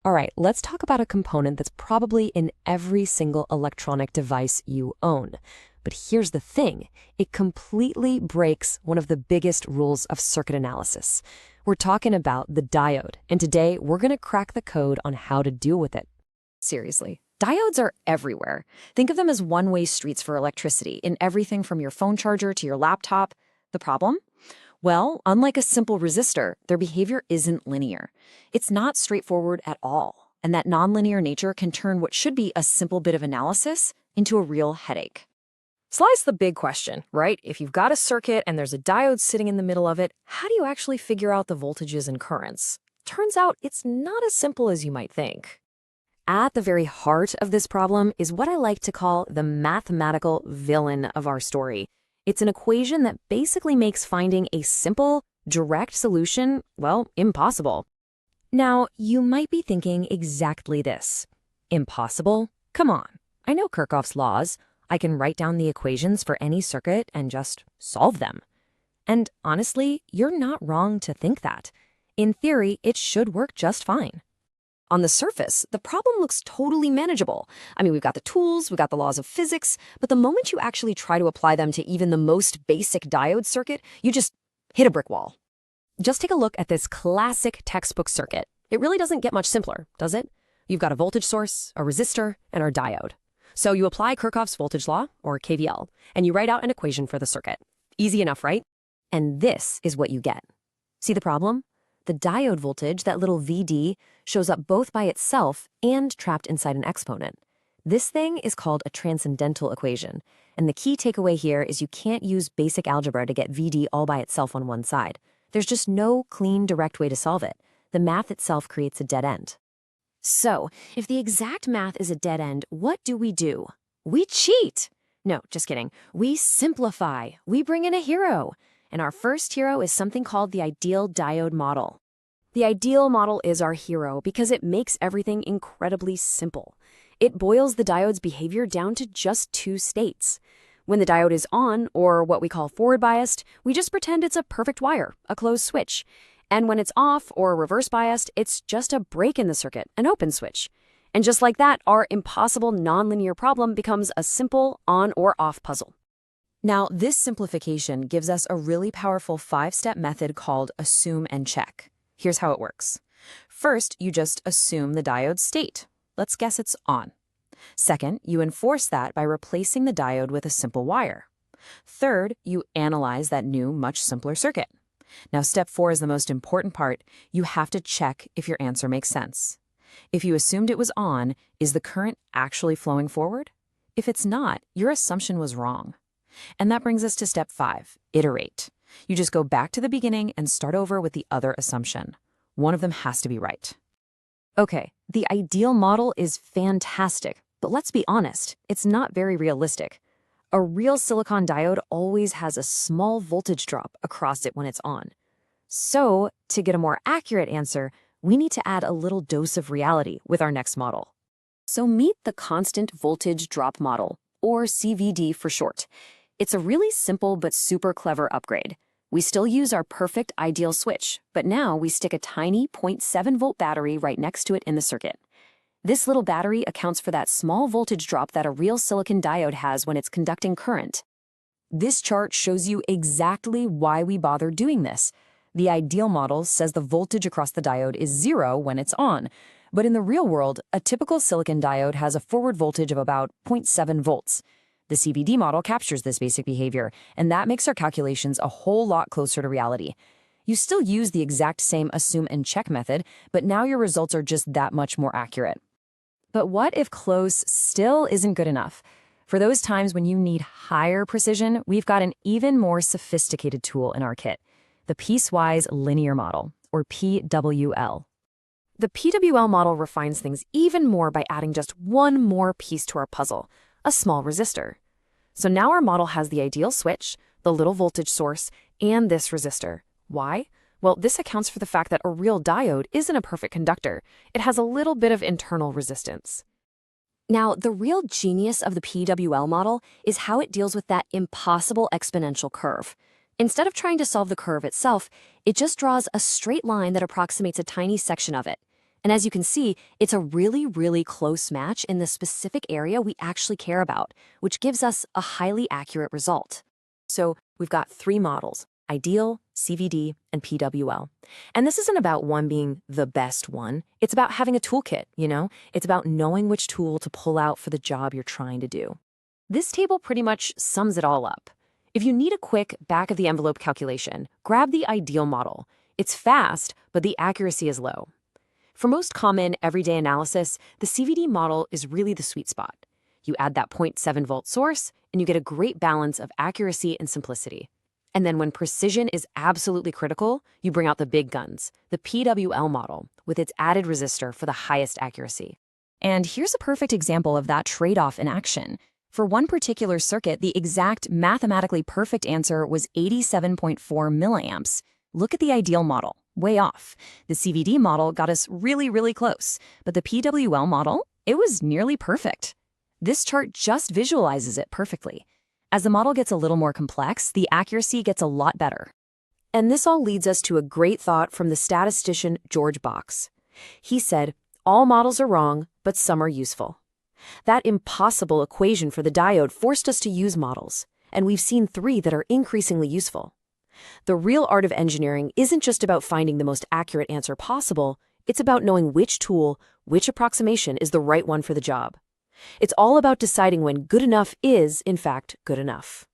All right, let's talk about a component that's probably in every single electronic device you own. But here's the thing, it completely breaks one of the biggest rules of circuit analysis. We're talking about the diode, and today we're going to crack the code on how to deal with it. Seriously. Diodes are everywhere. Think of them as one-way streets for electricity in everything from your phone charger to your laptop. The problem? Well, unlike a simple resistor, their behavior isn't linear. It's not straightforward at all, and that nonlinear nature can turn what should be a simple bit of analysis into a real headache. Slice the big question, right? If you've got a circuit and there's a diode sitting in the middle of it, how do you actually figure out the voltages and currents? Turns out it's not as simple as you might think. At the very heart of this problem is what I like to call the mathematical villain of our story. It's an equation that basically makes finding a simple, direct solution, well, impossible. Now, you might be thinking exactly this. Impossible? Come on. I know Kirchhoff's laws. I can write down the equations for any circuit and just solve them. And honestly, you're not wrong to think that. In theory, it should work just fine. On the surface, the problem looks totally manageable. I mean, we've got the tools, we've got the laws of physics, but the moment you actually try to apply them to even the most basic diode circuit, you just hit a brick wall. Just take a look at this classic textbook circuit. It really doesn't get much simpler, does it? You've got a voltage source, a resistor, and a diode. So you apply Kirchhoff's voltage law, or KVL, and you write out an equation for the circuit. Easy enough, right? And this is what you get. See the problem? The diode voltage, that little VD, shows up both by itself and trapped inside an exponent. This thing is called a transcendental equation, and the key takeaway here is you can't use basic algebra to get VD all by itself on one side. There's just no clean, direct way to solve it. The math itself creates a dead end. So, if the exact math is a dead end, what do? We cheat! No, just kidding. We simplify. We bring in a hero. And our first hero is something called the ideal diode model. The ideal model is our hero because it makes everything incredibly simple. It boils the diode's behavior down to just two states. When the diode is on, or what we call forward biased, we just pretend it's a perfect wire, a closed switch. And when it's off, or reverse biased, it's just a break in the circuit, an open switch. And just like that, our impossible nonlinear problem becomes a simple on or off puzzle. Now, this simplification gives us a really powerful 5-step method called assume and check. Here's how it works. First, you just assume the diode's state. Let's guess it's on. Second, you enforce that by replacing the diode with a simple wire. Third, you analyze that new, much simpler circuit. Now, step 4 is the most important part. You have to check if your answer makes sense. If you assumed it was on, is the current actually flowing forward? If it's not, your assumption was wrong. And that brings us to step 5, iterate. You just go back to the beginning and start over with the other assumption. One of them has to be right. Okay, the ideal model is fantastic, but let's be honest, it's not very realistic. A real silicon diode always has a small voltage drop across it when it's on. So, to get a more accurate answer, we need to add a little dose of reality with our next model. So meet the constant voltage drop model, or CVD for short. It's a really simple but super clever upgrade. We still use our perfect ideal switch, but now we stick a tiny 0.7-volt battery right next to it in the circuit. This little battery accounts for that small voltage drop that a real silicon diode has when it's conducting current. This chart shows you exactly why we bother doing this. The ideal model says the voltage across the diode is 0 when it's on, but in the real world, a typical silicon diode has a forward voltage of about 0.7 volts. The CVD model captures this basic behavior, and that makes our calculations a whole lot closer to reality. You still use the exact same assume and check method, but now your results are just that much more accurate. But what if close still isn't good enough? For those times when you need higher precision, we've got an even more sophisticated tool in our kit, the piecewise linear model, or PWL. The PWL model refines things even more by adding just one more piece to our puzzle, a small resistor. So now our model has the ideal switch, the little voltage source, and this resistor. Why? Well, this accounts for the fact that a real diode isn't a perfect conductor. It has a little bit of internal resistance. Now, the real genius of the PWL model is how it deals with that impossible exponential curve. Instead of trying to solve the curve itself, it just draws a straight line that approximates a tiny section of it. And as you can see, it's a really, really close match in the specific area we actually care about, which gives us a highly accurate result. So we've got three models: ideal, CVD, and PWL. And this isn't about one being the best one. It's about having a toolkit, It's about knowing which tool to pull out for the job you're trying to do. This table pretty much sums it all up. If you need a quick back-of-the-envelope calculation, grab the ideal model. It's fast, but the accuracy is low. For most common everyday analysis, the CVD model is really the sweet spot. You add that 0.7-volt source, and you get a great balance of accuracy and simplicity. And then when precision is absolutely critical, you bring out the big guns, the PWL model, with its added resistor for the highest accuracy. And here's a perfect example of that trade-off in action. For one particular circuit, the exact mathematically perfect answer was 87.4 milliamps. Look at the ideal model, way off. The CVD model got us really, really close, but the PWL model, it was nearly perfect. This chart just visualizes it perfectly. As the model gets a little more complex, the accuracy gets a lot better. And this all leads us to a great thought from the statistician George Box. He said, "All models are wrong, but some are useful." That impossible equation for the diode forced us to use models, and we've seen three that are increasingly useful. The real art of engineering isn't just about finding the most accurate answer possible, it's about knowing which tool, which approximation is the right one for the job. It's all about deciding when good enough is, in fact, good enough.